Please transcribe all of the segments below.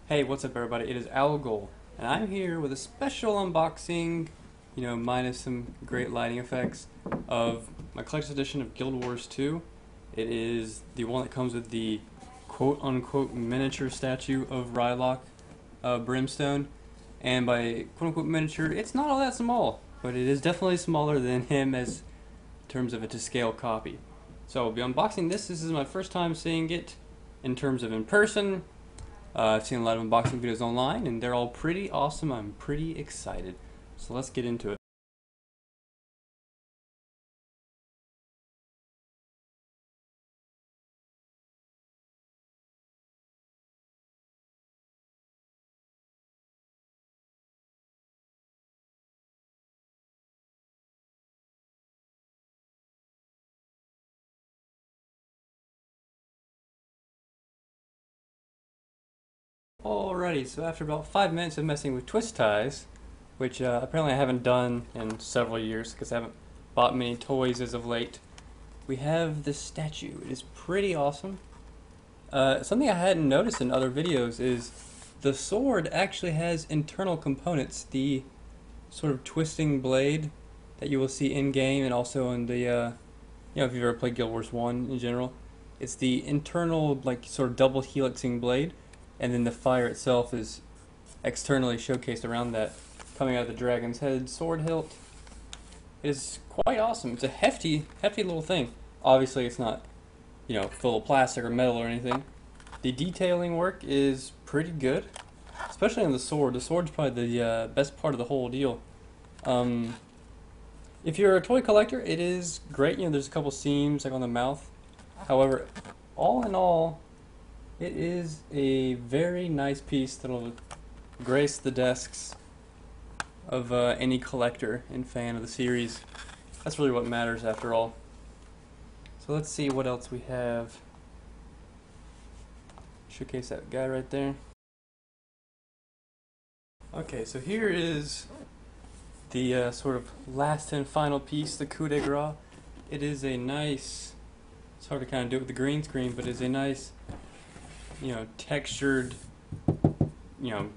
Hey, what's up everybody? It is Algol, and I'm here with a special unboxing, minus some great lighting effects, of my collector's edition of Guild Wars 2. It is the one that comes with the quote-unquote miniature statue of Rytlock Brimstone, and by quote-unquote miniature, it's not all that small, but it is definitely smaller than him as in terms of a to-scale copy. So I'll be unboxing this. This is my first time seeing it in terms of in person. I've seen a lot of unboxing videos online, and they're all pretty awesome. I'm pretty excited. So let's get into it. Alrighty, so after about 5 minutes of messing with twist ties, which apparently I haven't done in several years because I haven't bought many toys as of late, we have this statue. It is pretty awesome. Something I hadn't noticed in other videos is the sword actually has internal components. The sort of twisting blade that you will see in game and also in the, if you've ever played Guild Wars 1 in general, it's the internal, like, sort of double helixing blade, and then the fire itself is externally showcased around that, coming out of the dragon's head sword hilt. It is quite awesome. It's a hefty little thing. Obviously, it's not, full of plastic or metal or anything. The detailing work is pretty good, especially on the sword. The sword's probably the best part of the whole deal. If you're a toy collector, it is great. There's a couple seams like on the mouth. However, all in all, it is a very nice piece that'll grace the desks of any collector and fan of the series. That's really what matters after all. So let's see what else we have. Showcase that guy right there. Okay, so here is the sort of last and final piece, the coup de grace. It is a nice, it's hard to kind of do it with the green screen, but it's a nice, textured,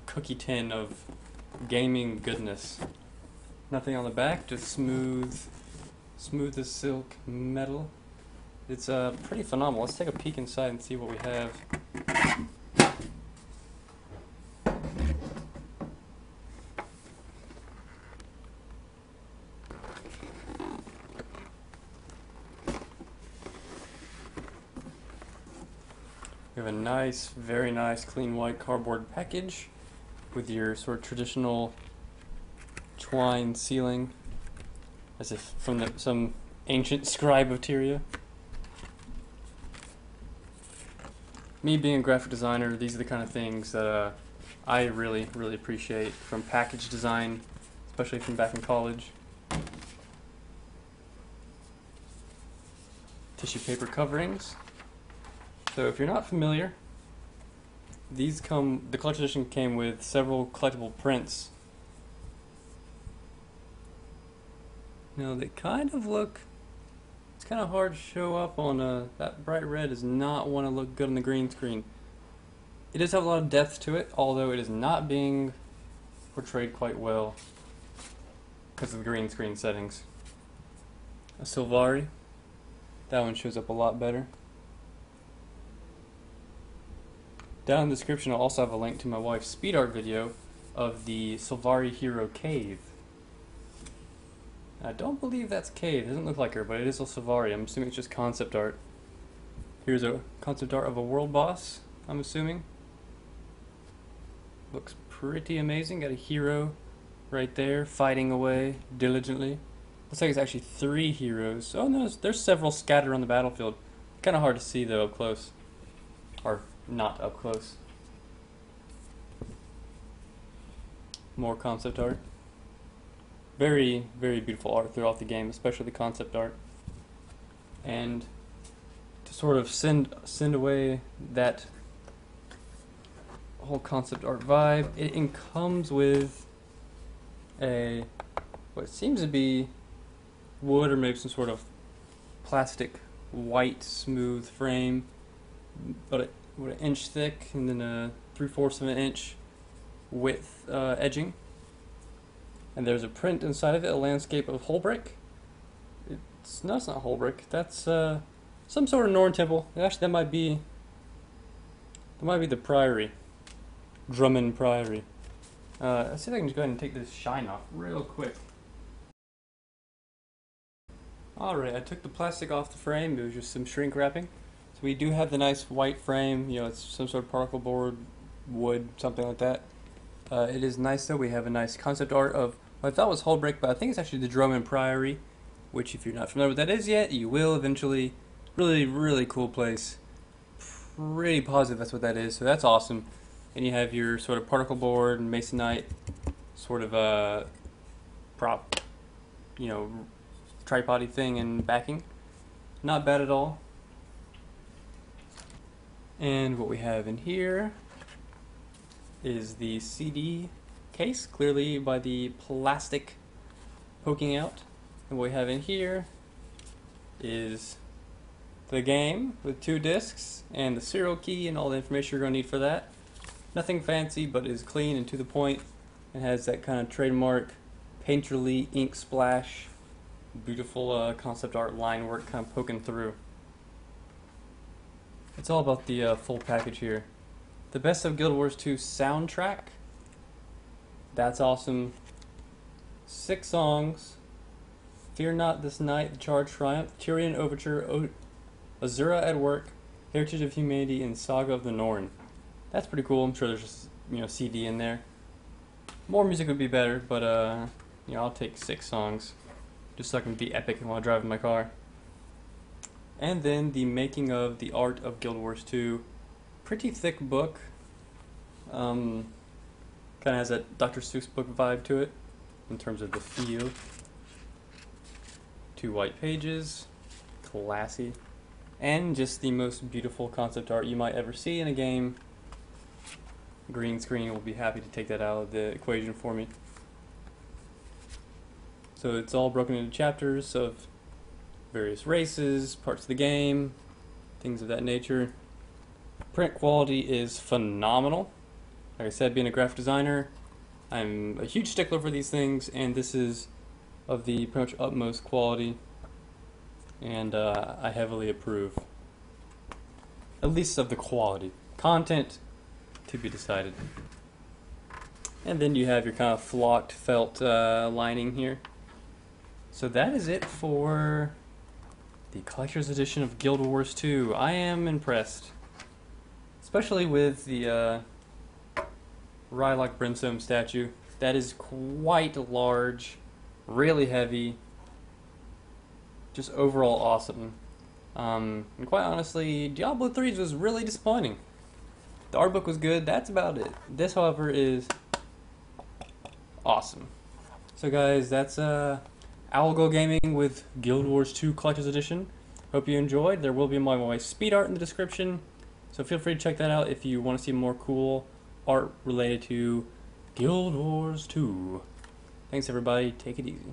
cookie tin of gaming goodness. Nothing on the back, just smooth as silk metal. It's pretty phenomenal. Let's take a peek inside and see what we have. We have a nice, very nice, clean white cardboard package with your sort of traditional twine sealing, as if from some ancient scribe of Tyria. Me being a graphic designer, these are the kind of things that I really, really appreciate from package design, especially from back in college. Tissue paper coverings. So if you're not familiar, the collector's edition came with several collectible prints. They kind of look, it's kind of hard to show up on that bright red does not want to look good on the green screen. It does have a lot of depth to it, although it is not being portrayed quite well because of the green screen settings. A Sylvari, that one shows up a lot better. Down in the description I'll also have a link to my wife's speed art video of the Sylvari hero Caithe. I don't believe that's Caithe, it doesn't look like her, but it is a Sylvari. I'm assuming it's just concept art. Here's a concept art of a world boss, I'm assuming. Looks pretty amazing, got a hero right there, fighting away diligently. Looks like it's actually 3 heroes. Oh no, there's several scattered on the battlefield. Kind of hard to see though up close. Or not up close. More concept art. Very, very beautiful art throughout the game, especially the concept art. And to sort of send away that whole concept art vibe, it comes with what seems to be wood or maybe some sort of plastic white smooth frame, but an inch thick, and then 3/4 of an inch width edging. And there's a print inside of it, a landscape of Holbrick. No, it's not Holbrick. That's some sort of Norn temple. Actually, that might be the Priory, Drummond Priory. Let's see if I can just go ahead and take this shine off real quick. Alright, I took the plastic off the frame. It was just some shrink wrapping. So we do have the nice white frame. You know, it's some sort of particle board, wood, something like that. It is nice though. We have a nice concept art of what I thought was Holbrick, but I think it's actually the Drummond Priory, which if you're not familiar with what that is yet, you will eventually. Really, really cool place. Pretty positive that's what that is, so that's awesome. And you have your sort of particle board and masonite sort of prop, you know, tripod-y thing and backing. Not bad at all. And what we have in here is the CD case, clearly by the plastic poking out. And what we have in here is the game with 2 discs and the serial key and all the information you're going to need for that. Nothing fancy, but is clean and to the point and has that kind of trademark painterly ink splash, beautiful concept art line work kind of poking through. It's all about the full package here. The Best of Guild Wars 2 soundtrack. That's awesome. 6 songs. Fear Not This Night, The Charge Triumph, Tyrion Overture, Azura at Work, Heritage of Humanity, and Saga of the Norn. That's pretty cool. I'm sure there's just, you know, CD in there. More music would be better, but you know, I'll take 6 songs just so I can be epic while driving my car. And then the Making of the Art of Guild Wars 2. Pretty thick book. Kind of has that Dr. Seuss book vibe to it in terms of the feel. 2 white pages. Classy. And just the most beautiful concept art you might ever see in a game. Green screen will be happy to take that out of the equation for me. So it's all broken into chapters of various races, parts of the game, things of that nature. Print quality is phenomenal. Like I said, being a graphic designer, I'm a huge stickler for these things, and this is of the pretty much utmost quality, and I heavily approve. At least of the quality. Content, to be decided. And then you have your kind of flocked felt lining here. So that is it for the collector's edition of Guild Wars 2. I am impressed. Especially with the Rytlock Brimstone statue. That is quite large, really heavy, just overall awesome. And quite honestly, Diablo 3 was really disappointing. The art book was good, that's about it. This, however, is awesome. So guys, that's Algol Gaming with Guild Wars 2 Collector's Edition. Hope you enjoyed. There will be my speed art in the description, so feel free to check that out if you want to see more cool art related to Guild Wars 2. Thanks everybody, take it easy.